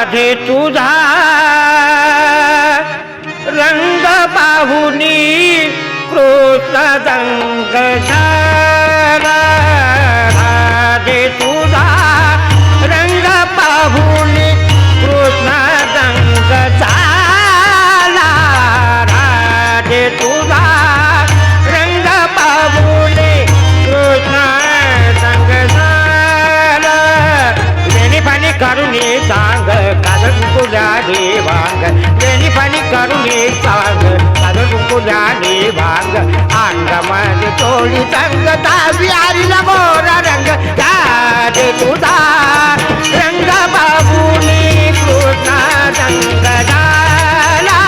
राधे तुझा रंग पाहुनी कृष्ण रंग झाला राधे तुझा रंग पाहुनी कृष्ण रंग झाला राधे तुझा रंग पाहुनी कृष्ण रंग झाला वेणी पाणी करून सांग काजळ तुझ्या देवांग वेणी पाणी करून सांग काजळ तुझ्या देवांग अंग माझे तोडी संग दावी आईला मोरा रंग राधे तुझा रंग बाबूनी कृष्ण रंग झाला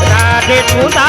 राधे तुझा